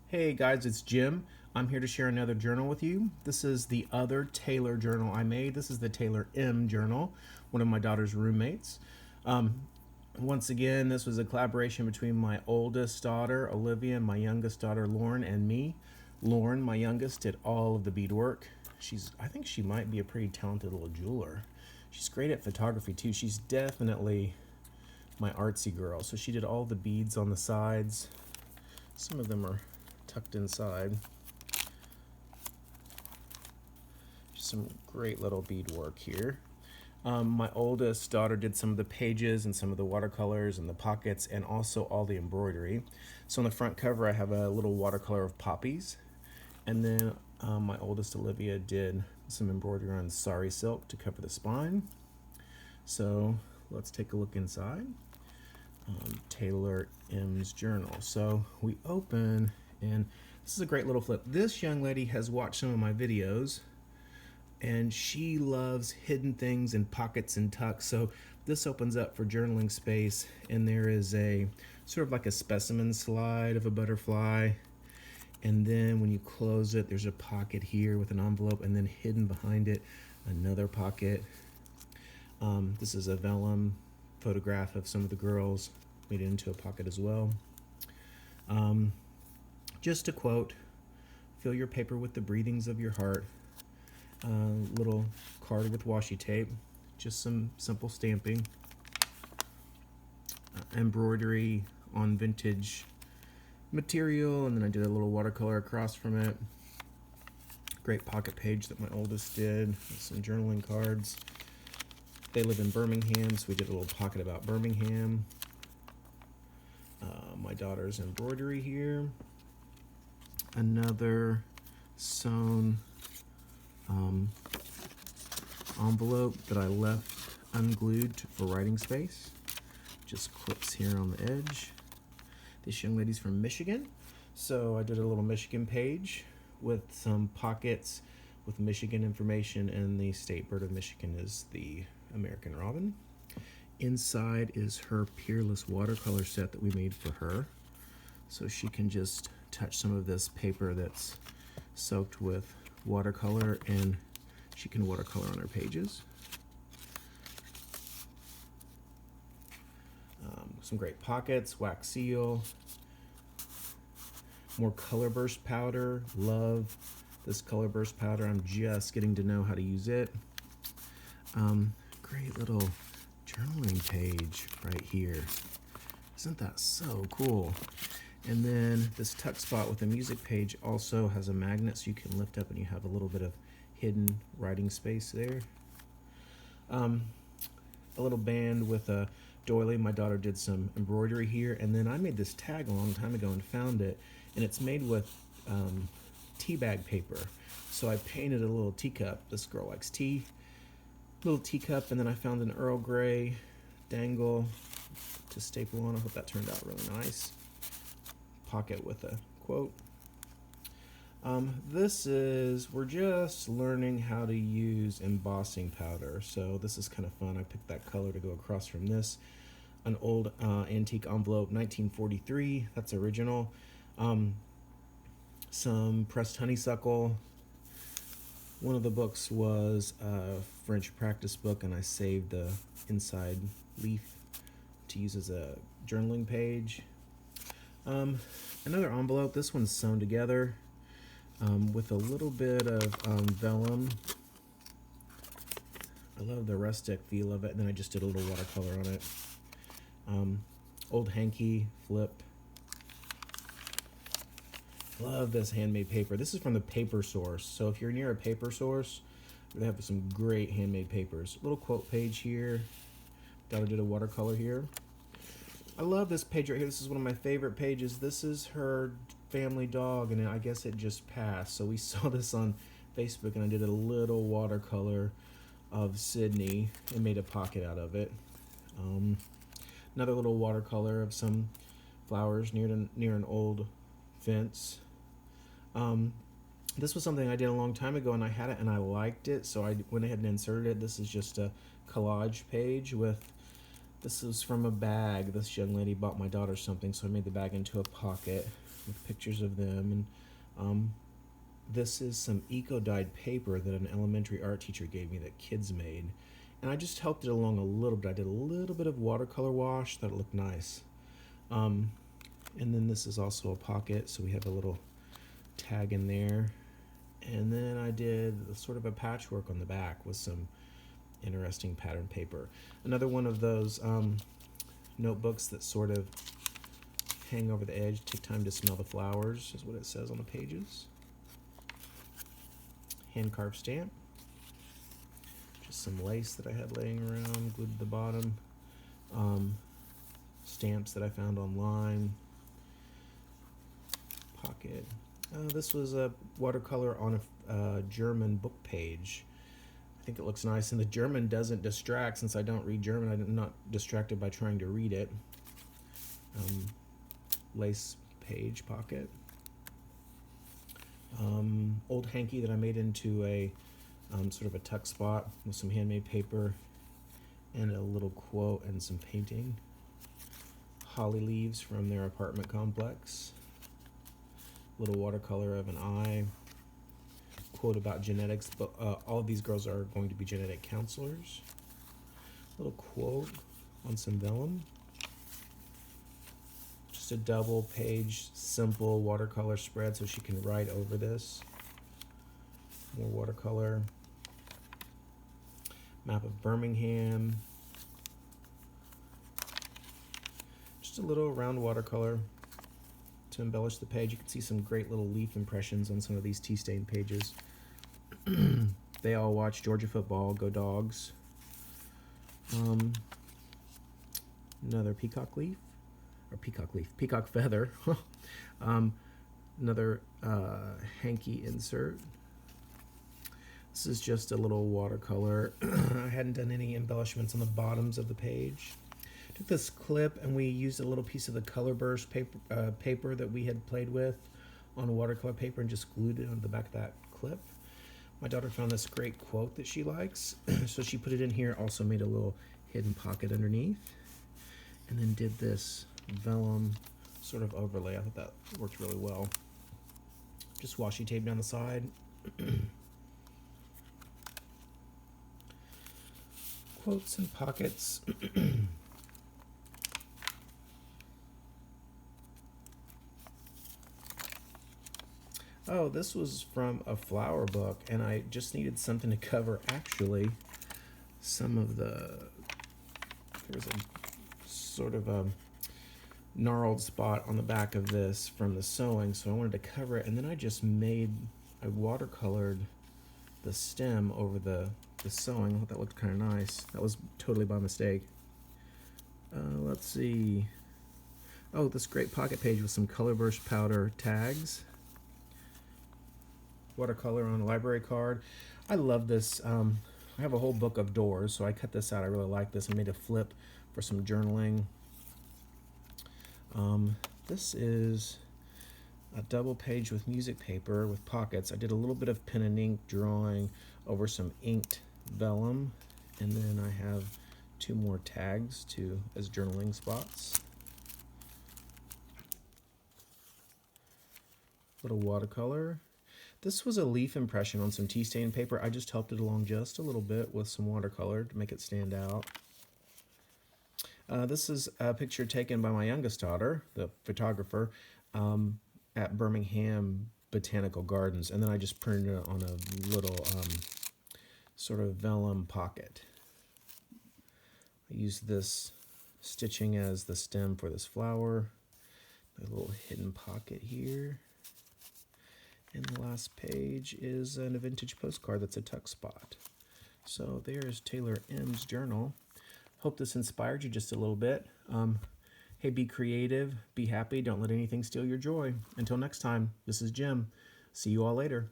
Hey guys, it's Jim. I'm here to share another journal with you. This is the other Taylor journal I made. This is the Taylor M journal, one of my daughter's roommates. Um, Once again, this was a collaboration between my oldest daughter, Olivia, and my youngest daughter, Lauren, and me. Lauren, my youngest, did all of the beadwork. I think she might be a pretty talented little jeweler. She's great at photography too. She's definitely my artsy girl. So she did all the beads on the sides. Some of them are tucked inside. Just some great little beadwork here. My oldest daughter did some of the pages and some of the watercolors and the pockets and also all the embroidery. So on the front cover I have a little watercolor of poppies, and then my oldest Olivia did some embroidery on sari silk to cover the spine. So let's take a look inside. Taylor M's journal. So we open, and this is a great little flip. This young lady has watched some of my videos and she loves hidden things and pockets and tucks. So this opens up for journaling space, and there is a sort of like a specimen slide of a butterfly. And then when you close it, there's a pocket here with an envelope, and then hidden behind it, another pocket. This is a vellum photograph of some of the girls, made it into a pocket as well. Just a quote: fill your paper with the breathings of your heart. Little card with washi tape, just some simple stamping, embroidery on vintage material, and then I did a little watercolor across from it. Great pocket page that my oldest did, some journaling cards. They live in Birmingham, so we did a little pocket about Birmingham. My daughter's embroidery here. Another sewn envelope that I left unglued for writing space. Just clips here on the edge. This young lady's from Michigan, so I did a little Michigan page with some pockets with Michigan information, and the state bird of Michigan is the American robin. Inside is her Peerless watercolor set that we made for her, so she can just touch some of this paper that's soaked with watercolor, and she can watercolor on her pages. Some great pockets, wax seal, more color burst powder. Love this color burst powder. I'm just getting to know how to use it. Great little journaling page right here. Isn't that so cool? And then this tuck spot with a music page also has a magnet, so you can lift up and you have a little bit of hidden writing space there. A little band with a doily. My daughter did some embroidery here, and then I made this tag a long time ago and found it, and it's made with tea bag paper. So I painted a little teacup. This girl likes tea. Little teacup, and then I found an Earl Grey dangle to staple on. I hope that turned out really nice. Pocket with a quote. We're just learning how to use embossing powder, so this is kind of fun. I picked that color to go across from this. An old antique envelope, 1943, that's original. Some pressed honeysuckle. One of the books was a French practice book, and I saved the inside leaf to use as a journaling page. Another envelope. This one's sewn together with a little bit of vellum. I love the rustic feel of it, and then I just did a little watercolor on it. Old hanky flip. Love this handmade paper. This is from the Paper Source, so if you're near a paper source, they have some great handmade papers. Little quote page here. Daughter did a watercolor here. I love this page right here. This is one of my favorite pages. This is her family dog, and I guess it just passed. So we saw this on Facebook, and I did a little watercolor of Sydney and made a pocket out of it. Another little watercolor of some flowers near an old fence. This was something I did a long time ago, and I had it and I liked it, so I went ahead and inserted it. This is just a collage page with, this is from a bag. This young lady bought my daughter something, so I made the bag into a pocket. with pictures of them. And this is some eco-dyed paper that an elementary art teacher gave me that kids made. And I just helped it along a little bit. I did a little bit of watercolor wash, thought it looked nice. And then this is also a pocket, so we have a little tag in there. And then I did sort of a patchwork on the back with some interesting pattern paper. Another one of those notebooks that sort of hang over the edge, take time to smell the flowers, is what it says on the pages. Hand carved stamp. Just some lace that I had laying around, glued to the bottom. Stamps that I found online. Pocket. This was a watercolor on a German book page. I think it looks nice, and the German doesn't distract. Since I don't read German, I'm not distracted by trying to read it. Lace page pocket. Old hanky that I made into a sort of a tuck spot with some handmade paper and a little quote and some painting. Holly leaves from their apartment complex. Little watercolor of an eye. Quote about genetics, but all of these girls are going to be genetic counselors. Little quote on some vellum. Just a double page, simple watercolor spread so she can write over this. More watercolor. Map of Birmingham. Just a little round watercolor to embellish the page. You can see some great little leaf impressions on some of these tea-stained pages. They all watch Georgia football. Go Dogs. Another peacock leaf. Or peacock feather. Another hanky insert. This is just a little watercolor. I hadn't done any embellishments on the bottoms of the page. Took this clip and we used a little piece of the color burst paper that we had played with on watercolor paper and just glued it on the back of that clip. My daughter found this great quote that she likes, so she put it in here, also made a little hidden pocket underneath, and then did this vellum sort of overlay. I thought that worked really well. Just washi tape down the side. Quotes and pockets. Oh, this was from a flower book, and I just needed something to cover actually some of the, there was a sort of a gnarled spot on the back of this from the sewing, so I wanted to cover it, and then I watercolored the stem over the sewing. I thought that looked kind of nice. That was totally by mistake. Let's see. Oh, this great pocket page with some color burst powder tags. Watercolor on a library card. I love this. I have a whole book of doors, so I cut this out. I really like this. I made a flip for some journaling. This is a double page with music paper with pockets. I did a little bit of pen and ink drawing over some inked vellum, and then I have 2 more tags as journaling spots. Little watercolor. This was a leaf impression on some tea-stained paper. I just helped it along just a little bit with some watercolor to make it stand out. This is a picture taken by my youngest daughter, the photographer, at Birmingham Botanical Gardens, and then I just printed it on a little sort of vellum pocket. I used this stitching as the stem for this flower. A little hidden pocket here. And the last page is a vintage postcard that's a tuck spot. So there's Taylor M's journal. Hope this inspired you just a little bit. Hey, be creative, be happy, don't let anything steal your joy. Until next time, this is Jim. See you all later.